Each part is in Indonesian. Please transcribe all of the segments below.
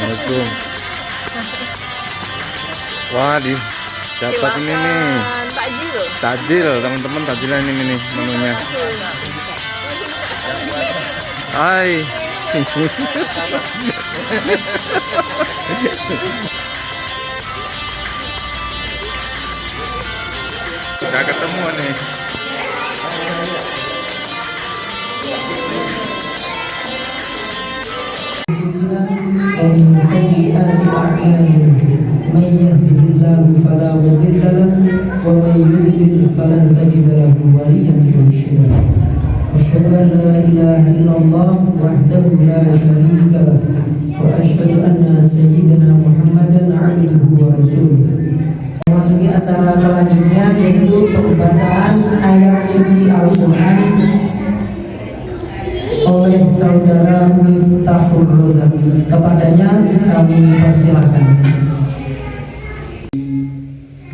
Assalamualaikum. Wah, dapat ini nih. Takjil. Takjil, teman-teman, takjilan ini nih menunya. Hai. Udah ketemu nih. ومن سيئات أعمالنا من يهده الله فلا مضل له ومن يضلل فلن تجد له وليا مرشدا أشهد أن لا إله إلا الله وحده لا شريك له وأشهد أن سيدنا محمدا عبده ورسوله. Memasuki acara selanjutnya yaitu pembacaan ayat suci Al-Quran oleh saudara Miftahul Rozak. Kepadanya kami persilahkan.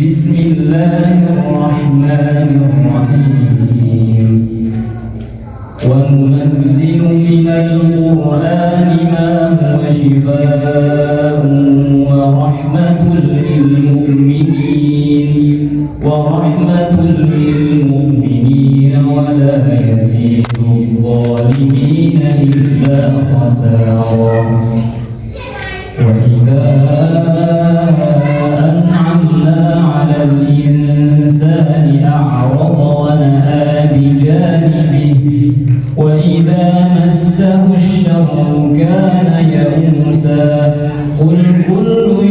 Bismillahirrahmanirrahim. Wa nunazzilu minal Qur'ani ma huwa shifaa'un wa rahmatul lil mu'minin wa rahmatul lil mu'minin wa la yazidu adh-dhalimin illa khasara. Wa idza an'amna 'alal insani a'rada wa na'a bi janibihi wa idza massahu ash-sharru kana ya'usa. Qul kullun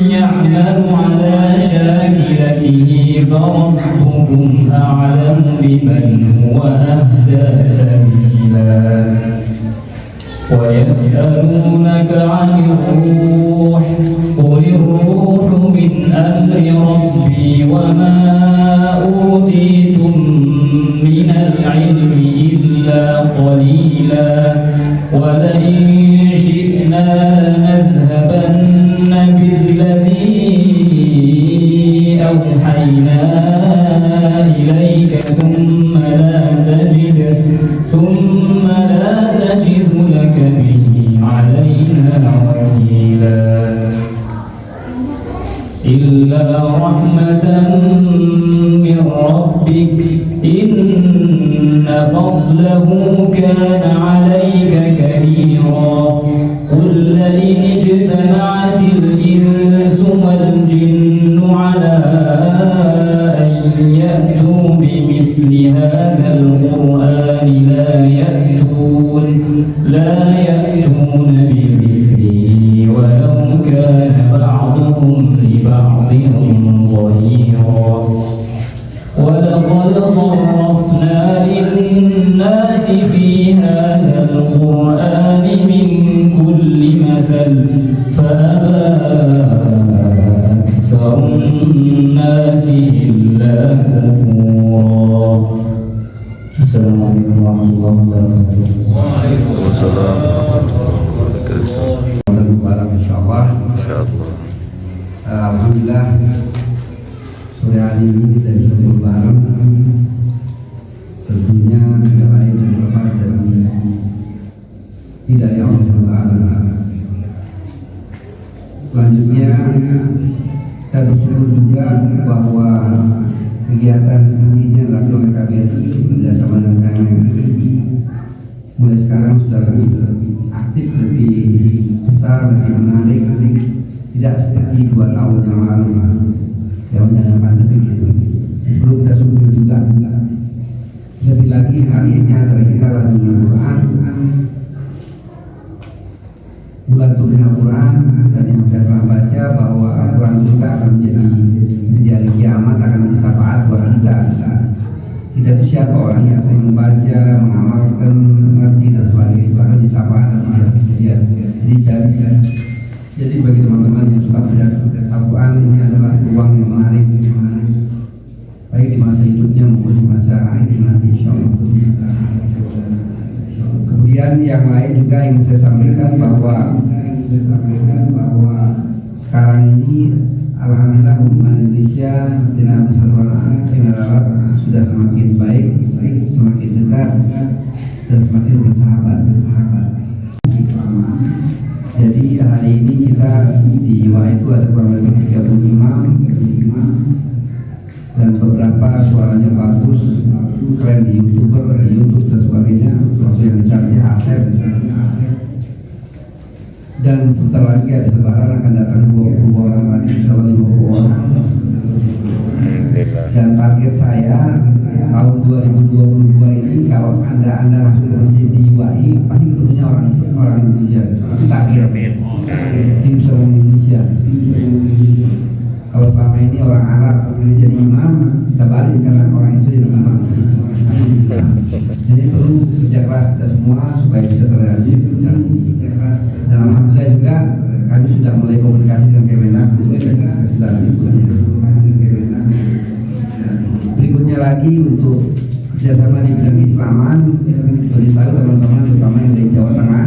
ya'malu 'ala shakilatihi farabbukum a'lamu biman huwa ahda sabila. ويسألونك عن الروح قل الروح من أمر ربي وما أوتيتم من العلم إلا قليلا ولئن شئنا لنذهبن بالذي أوحينا إليك ثم لا تجد لك به علينا وكيلا إلا رحمة من ربك إن فضله كان عليك كبيرا. قل لئن اجتمعت الإنس والجن على أن يأتوا بمثل هذا القرآن لا يأتون بمثله ولو كان بعضهم لبعض ظهيرا. ولقد صرفنا للناس في هذا القرآن من كل مثل فأبى أكثر الناس إلا كفورا. السلام عليكم ورحمة الله وبركاته. Waalaikumsalam warahmatullahi wabarakatuh. Insyaallah. Alhamdulillah sore hari ini kita bisa berbareng. Tentunya tidak lain dan lepas dari hidayah Allah Taala. Selanjutnya saya bersyukur juga bahwa kegiatan seperti ini dilakukan oleh KBRI bekerjasama dengan KMMI mulai sekarang sudah lebih aktif, lebih besar, lebih menarik, tidak seperti 2 tahun yang lalu yang dengan pandemi gitu. Perlu kita syukur juga. Lebih lagi hari ini acara kita lagi Al-Quran, bulan turunnya Al-Quran, dan yang saya pernah baca bahwa Al-Quran juga akan menjadi hari kiamat, akan menjadi syafaat buat kita. Kita itu siapa orang yang sering membaca, mengamalkan, mengerti dan sebagainya, itu akan disyafaat jadi bagi teman-teman yang suka belajar Al-Quran, ini adalah ruang yang menarik, baik di masa hidupnya maupun di masa akhir nanti insyaallah. Kemudian yang lain juga ingin saya sampaikan bahwa sekarang ini alhamdulillah hubungan Indonesia dengan persatuan Emirat Arab sudah semakin baik, semakin dekat dan semakin bersahabat. Jadi hari ini kita di UI itu ada kurang lebih 30 imam dan beberapa suaranya bagus, keren di YouTuber, di YouTube dan sebagainya, termasuk yang misalnya Asep. Dan sebentar lagi habis lebaran akan datang 20 orang lagi, insya Allah 50 orang. Dan target saya tahun 2022 ini kalau anda masuk ke masjid di UAI pasti ketemunya orang Indonesia. Itu target tim seorang Indonesia. Kalau selama ini orang Arab jadi imam, kita balik sekarang orang Indonesia jadi imam. Jadi perlu kerja keras kita semua supaya bisa terrealisir. Dan alhamdulillah juga kami sudah mulai komunikasi dengan Kemenak untuk sudah berikutnya. Berikutnya lagi untuk kerjasama di bidang Islaman, beritahu teman-teman terutama yang dari Jawa Tengah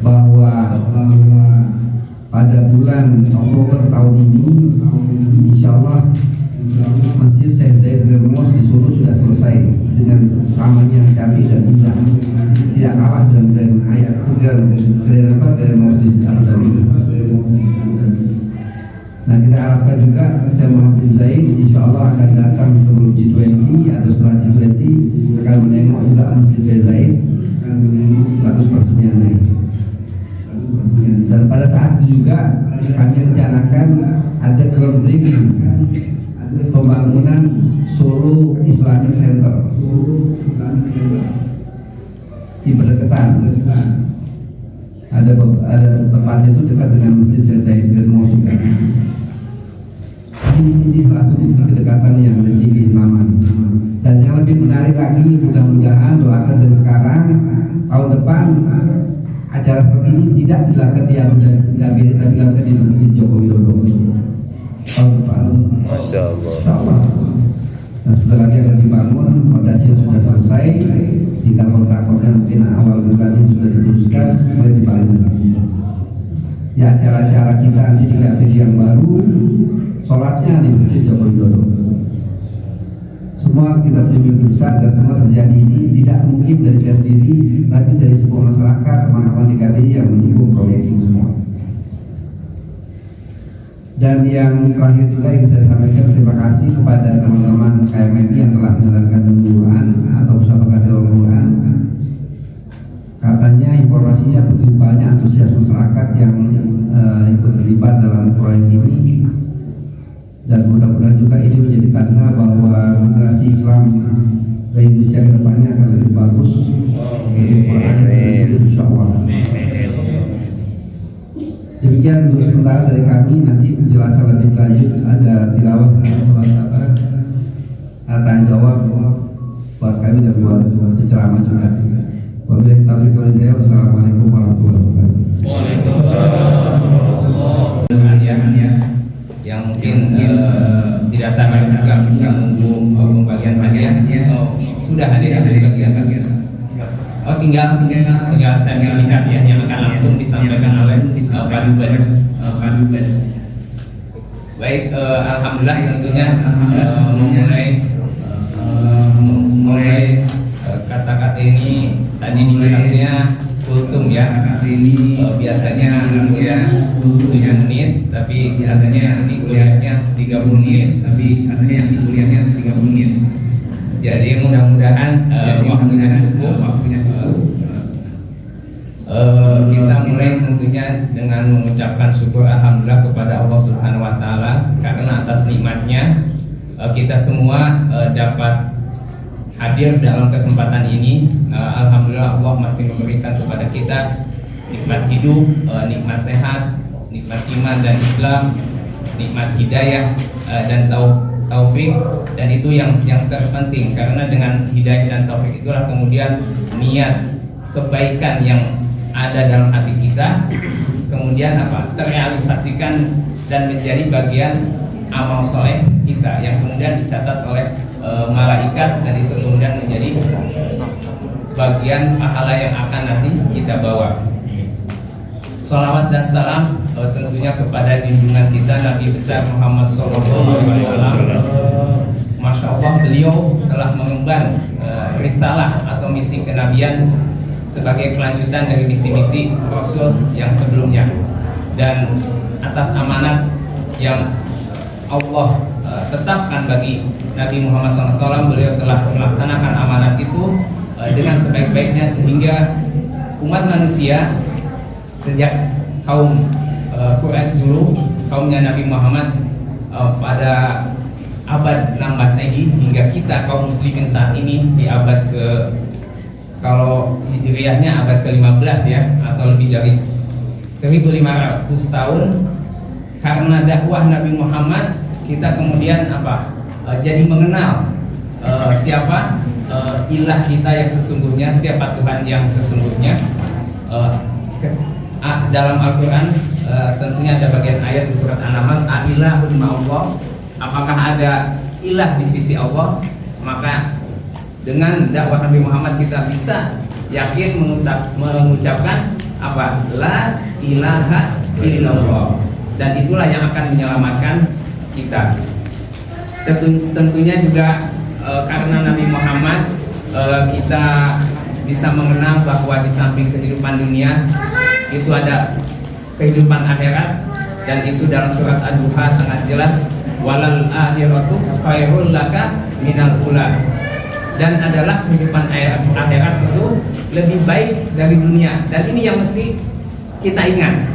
bahwa pada bulan Oktober tahun ini, insya Allah Masjid Syekh Zayed Germos di Solo sudah selesai dengan taman yang cantik dan indah, tidak kalah dengan Grand Hyatt, Grand Masjid Abu Dhabi. Nah kita harapkan juga Syekh Muhammad Zaid insya Allah akan datang sebelum G20 atau setelah G20 akan menengok juga Masjid Syekh Zaid status peresmiannya. Dan pada saat itu juga kami rencanakan ada groundbreaking pembangunan Solo Islamic Center di berdekatan. Ada tempatnya itu dekat dengan Masjid Syekh Zayed Germos juga. Ini salah satu bukti kedekatan yang ada di Islaman. Dan yang lebih menarik lagi, mudah-mudahan doakan dari sekarang tahun depan acara seperti ini tidak dilakukan di Abu Dhabi, tapi dilakukan di Masjid Joko Widodo. Tahun depan. Masya Allah. Insya Allah. Dan sebentar lagi akan dibangun, fondasi sudah selesai, tinggal kontrak-kontrak mungkin awal bulan ini sudah diteruskan, mulai dibangun. Ya acara-acara kita nanti di KPG yang baru, sholatnya di Masjid Joko Widodo. Semua kita punya mimpi besar dan semua terjadi ini tidak mungkin dari saya sendiri, tapi dari sebuah masyarakat, teman-teman di KPG yang mendukung proyek ini semua. Dan yang terakhir juga yang saya sampaikan terima kasih kepada teman-teman KMMI yang telah menjalankan Al-Quran atau Musabaqah Al-Quran. Katanya informasinya begitu banyak antusias masyarakat yang ikut terlibat dalam proyek ini. Dan mudah-mudahan juga ini menjadi tanda bahwa generasi Islam dari Indonesia ke depannya akan lebih bagus, lebih Quran, insya Allah. Demikian untuk sementara dari kami, nanti penjelasan lebih lanjut ada tilawah tanya jawab buat kami dan buat ceramah juga. Wabillahi taufiq wal hidayah. Wassalamualaikum warahmatullahi wabarakatuh. Yang mungkin tidak sama juga yang menunggu pembagian bagian sudah hadir dari bagian. Oh tinggal saya melihat ya yang akan langsung disampaikan oleh Pak Dubes. Baik, alhamdulillah tentunya memulai kata-kata ini tadi dibilangnya kultum ya. Biasanya kuliah 7 menit, tapi katanya nanti kuliahnya 30 menit, Jadi mudah-mudahan waktunya cukup. Kita mulai tentunya dengan mengucapkan syukur alhamdulillah kepada Allah Subhanahu wa taala karena atas nikmatnya kita semua dapat hadir dalam kesempatan ini. Alhamdulillah Allah masih memberikan kepada kita nikmat hidup, nikmat sehat, nikmat iman dan Islam, nikmat hidayah dan taufik, dan itu yang terpenting karena dengan hidayah dan taufik itulah kemudian niat kebaikan yang ada dalam hati kita kemudian terrealisasikan dan menjadi bagian amal soleh kita yang kemudian dicatat oleh malaikat, dan itu kemudian menjadi bagian pahala yang akan nanti kita bawa. Salawat dan salam tentunya kepada junjungan kita Nabi besar Muhammad SAW. Masya Allah, beliau telah mengemban risalah atau misi kenabian sebagai kelanjutan dari misi-misi Rasul yang sebelumnya, dan atas amanat yang Allah tetapkan bagi Nabi Muhammad SAW, beliau telah melaksanakan amanat itu dengan sebaik-baiknya, sehingga umat manusia sejak kaum Quraisy dulu, kaumnya Nabi Muhammad pada abad 6 Masehi hingga kita kaum muslimin saat ini di abad kalau hijriahnya abad ke-15 ya, atau lebih dari 1500 tahun, karena dakwah Nabi Muhammad kita kemudian jadi mengenal siapa ilah kita yang sesungguhnya, siapa Tuhan yang sesungguhnya. Dalam Al-Quran tentunya ada bagian ayat di surat An-Naml, "Ailahun ma'allah", apakah ada ilah di sisi Allah? Maka dengan dakwah Nabi Muhammad kita bisa yakin mengucapkan la ilaha illallah, dan itulah yang akan menyelamatkan kita. Tentunya juga karena Nabi Muhammad kita bisa mengenal bahwa di samping kehidupan dunia itu ada kehidupan akhirat, dan itu dalam surat Ad-Duha sangat jelas, walal akhiratu khairul laka minal ula, dan adalah kehidupan akhirat itu lebih baik dari dunia. Dan ini yang mesti kita ingat.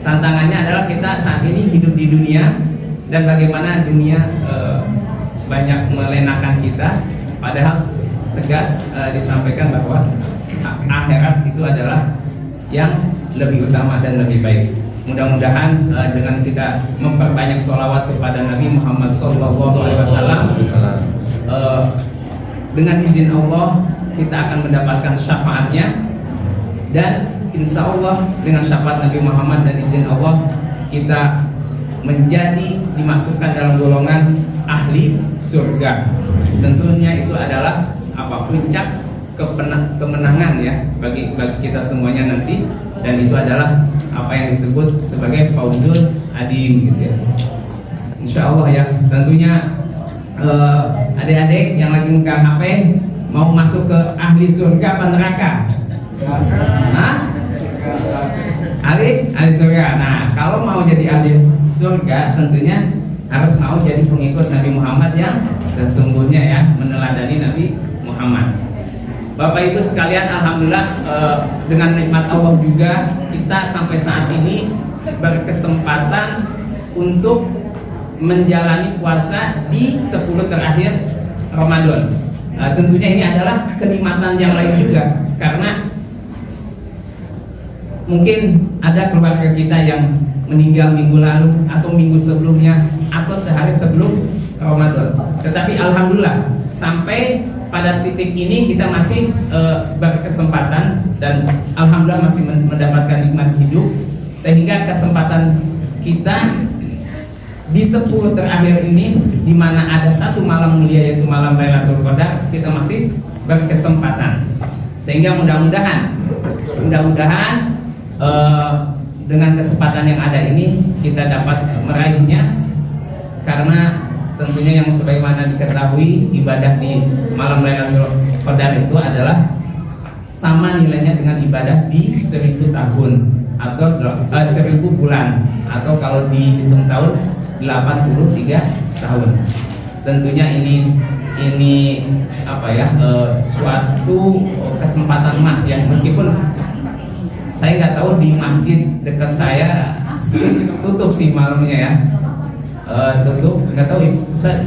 Tantangannya adalah kita saat ini hidup di dunia, dan bagaimana dunia banyak melenakan kita, padahal tegas disampaikan bahwa akhirat itu adalah yang lebih utama dan lebih baik. Mudah-mudahan dengan kita memperbanyak sholawat kepada Nabi Muhammad SAW, dengan izin Allah kita akan mendapatkan syafaatnya, dan insya Allah dengan syafaat Nabi Muhammad dan izin Allah kita menjadi dimasukkan dalam golongan ahli surga. Tentunya itu adalah puncak kemenangan ya bagi kita semuanya nanti, dan itu adalah apa yang disebut sebagai fauzul adim gitu ya. Insya Allah ya. Tentunya adik-adik yang lagi megang HP mau masuk ke ahli surga apa neraka? Ahli surga. Nah, kalau mau jadi ahli surga tentunya harus mau jadi pengikut Nabi Muhammad yang sesungguhnya ya, meneladani Nabi Muhammad. Bapak Ibu sekalian, alhamdulillah dengan nikmat Allah juga kita sampai saat ini berkesempatan untuk menjalani puasa di 10 terakhir Ramadan. Tentunya ini adalah kenikmatan yang lain juga, karena mungkin ada keluarga kita yang meninggal minggu lalu atau minggu sebelumnya atau sehari sebelum Ramadan. Tetapi alhamdulillah sampai pada titik ini kita masih berkesempatan, dan alhamdulillah masih mendapatkan nikmat hidup, sehingga kesempatan kita di 10 terakhir ini, di mana ada satu malam mulia yaitu malam Lailatul Qadar, kita masih berkesempatan. Sehingga mudah-mudahan dengan kesempatan yang ada ini kita dapat meraihnya, karena tentunya yang sebagaimana diketahui ibadah di malam Lailatul Qadar itu adalah sama nilainya dengan ibadah di 1000 tahun atau 1000 bulan, atau kalau dihitung tahun 83 tahun. Tentunya ini suatu kesempatan emas ya, meskipun saya nggak tahu di masjid dekat saya tutup sih malamnya ya. Tutup, nggak tahu Ustaz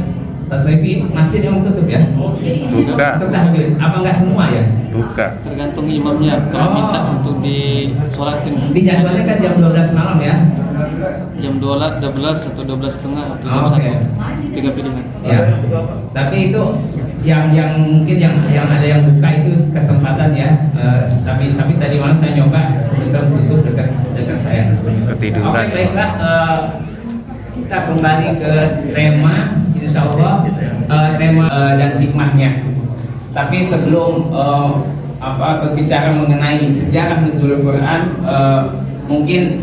Soebi, masjid yang tutup ya? Buka. Untuk tahajud, apa nggak semua ya? Buka. Tergantung imamnya, kalau minta untuk disolatin. Di jadwalnya kan jam 12 malam ya? Jam 12 atau 12.30 atau jam 1. 3 pilihan. Ya. Tapi itu yang mungkin yang ada yang buka itu kesempatan ya. Tapi tadi malam saya nyoba sudah tutup dekat saya. Ketiduran. Oke, baiklah. Kita kembali ke tema, insya Allah tema dan hikmahnya. Tapi sebelum berbicara mengenai sejarah nuzul Quran, mungkin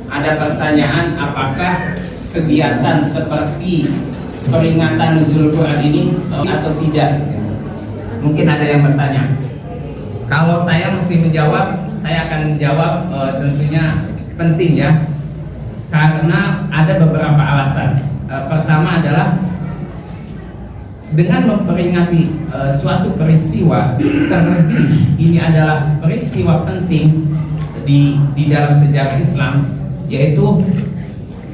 ada pertanyaan, apakah kegiatan seperti peringatan nuzul Quran ini atau tidak? Mungkin ada yang bertanya. Kalau saya mesti menjawab, saya akan menjawab tentunya penting ya, karena ada beberapa alasan. Pertama adalah dengan memperingati suatu peristiwa, terlebih ini adalah peristiwa penting di dalam sejarah Islam, yaitu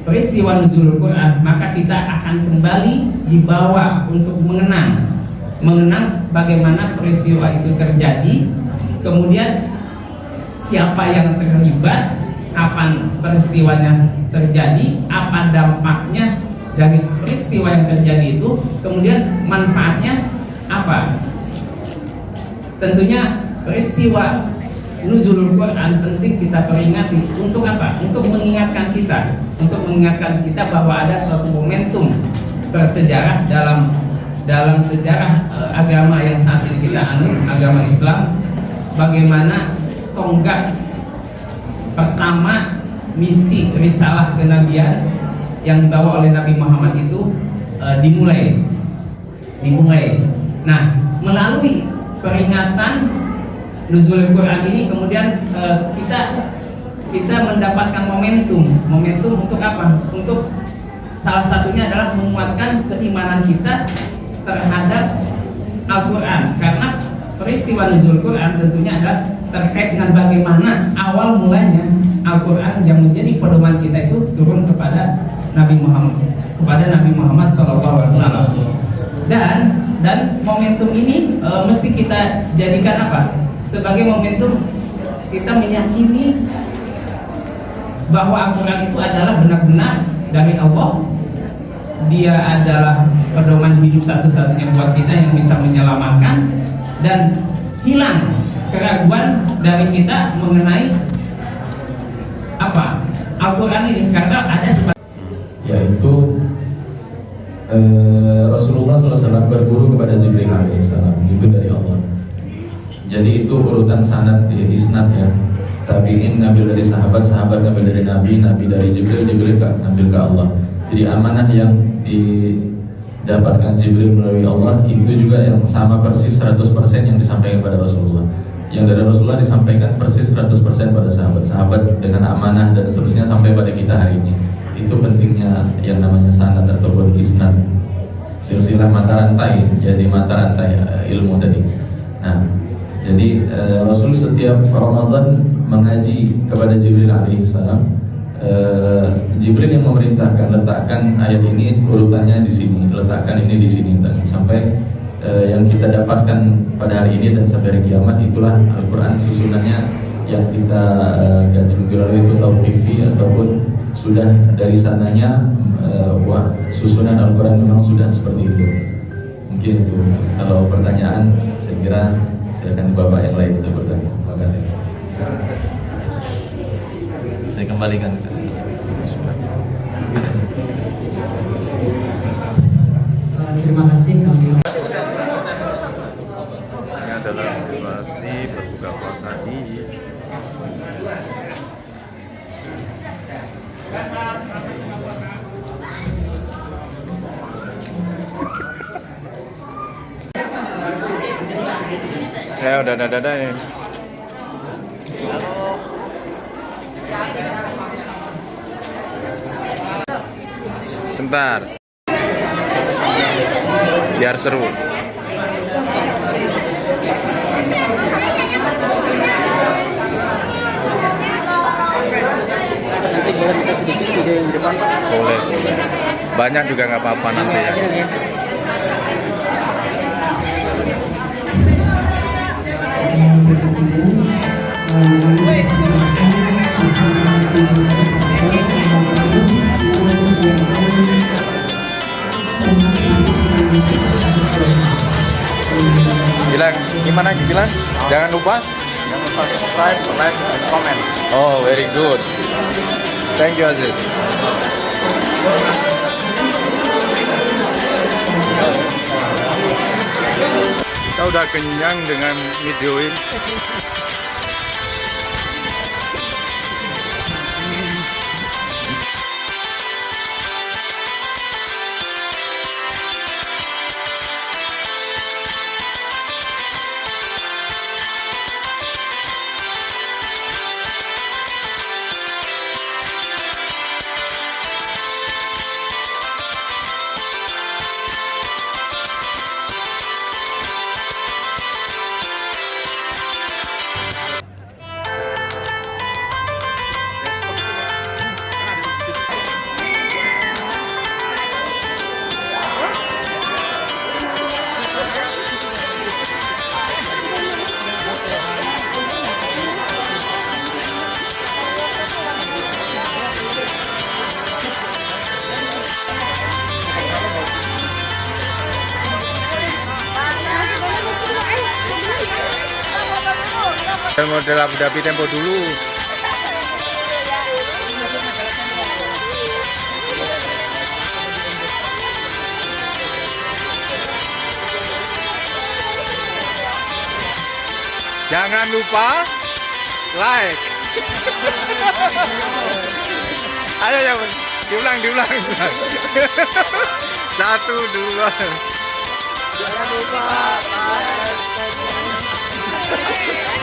peristiwa nuzulul Quran, maka kita akan kembali dibawa untuk mengenang bagaimana peristiwa itu terjadi, kemudian siapa yang terlibat, kapan peristiwanya terjadi, apa dampaknya dari peristiwa yang terjadi itu, kemudian manfaatnya apa. Tentunya peristiwa nuzulul Quran penting kita peringati untuk apa? Untuk mengingatkan kita bahwa ada suatu momentum bersejarah dalam sejarah agama yang saat ini kita anut, agama Islam, bagaimana tonggak pertama misi risalah kenabian yang dibawa oleh Nabi Muhammad itu dimulai. Nah, melalui peringatan nuzulul Quran ini kemudian kita mendapatkan momentum untuk apa? Untuk salah satunya adalah menguatkan keimanan kita terhadap Al-Quran, karena peristiwa nuzul Quran tentunya adalah terkait dengan bagaimana awal mulanya Al-Quran yang menjadi pedoman kita itu turun kepada Nabi Muhammad SAW. Dan momentum ini mesti kita jadikan apa? Sebagai momentum kita meyakini bahwa Al-Quran itu adalah benar-benar dari Allah. Dia adalah pedoman hidup satu-satunya buat kita yang bisa menyelamatkan, dan hilang keraguan dari kita mengenai apa Al-Quran ini, karena ada yaitu Rasulullah SAW berguru kepada Jibril alaihissalam, itu dari Allah. Jadi itu urutan sanad di isnad ya. Tabi'in ngambil dari sahabat, sahabat ngambil dari Nabi, Nabi dari Jibril, Jibril ngambil ke Allah. Jadi amanah yang didapatkan Jibril melalui Allah itu juga yang sama persis 100% yang disampaikan pada Rasulullah. Yang dari Rasulullah disampaikan persis 100% pada sahabat-sahabat dengan amanah dan seterusnya sampai pada kita hari ini. Itu pentingnya yang namanya sanad ataupun isnad, silsilah mata rantai, jadi mata rantai ilmu tadi. Nah, jadi Rasul setiap Ramadan mengaji kepada Jibril alaihissalam. Jibril yang memerintahkan, letakkan ayat ini urutannya di sini, letakkan ini di sini, dan sampai yang kita dapatkan pada hari ini dan sampai hari kiamat, itulah Al-Quran susunannya yang kita gaji itu tauqifi ataupun sudah dari sananya susunan Al-Quran memang sudah seperti itu. Mungkin itu. Kalau pertanyaan saya kira silakan Bapak yang lain untuk bertanya. Terima kasih. Saya kembalikan ke Terima kasih kami. Ini adalah situasi berbuka puasa di ya udah ya. Sebentar, biar seru. Nanti boleh kita sedikit video yang di depan, Pak? Boleh. Banyak juga nggak apa-apa nanti ya. Bilang gimana bilang? Jangan lupa Subscribe, like, dan komen. Oh, very good. Thank you, Aziz. Kita udah kenyang dengan videoin. Model Abu Dhabi Tempo dulu. Jangan lupa like. Ayo ya, diulang. 1, 2. Jangan lupa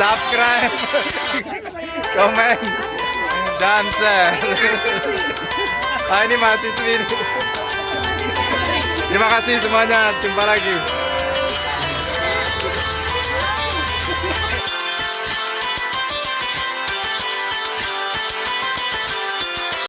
subscribe, komen, dan share. Ini mahasiswi. Terima kasih semuanya. Jumpa lagi.